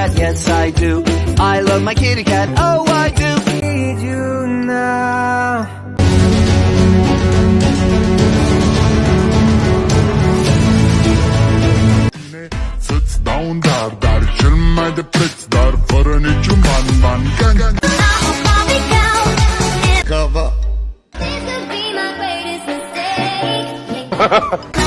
cat, yes I do. I love my kitty cat, oh I do. Need you now. Sits down dar, chill my the pits dar, for an itchu man, gang. I'm a Barbie girl. Cover. This could be my greatest mistake.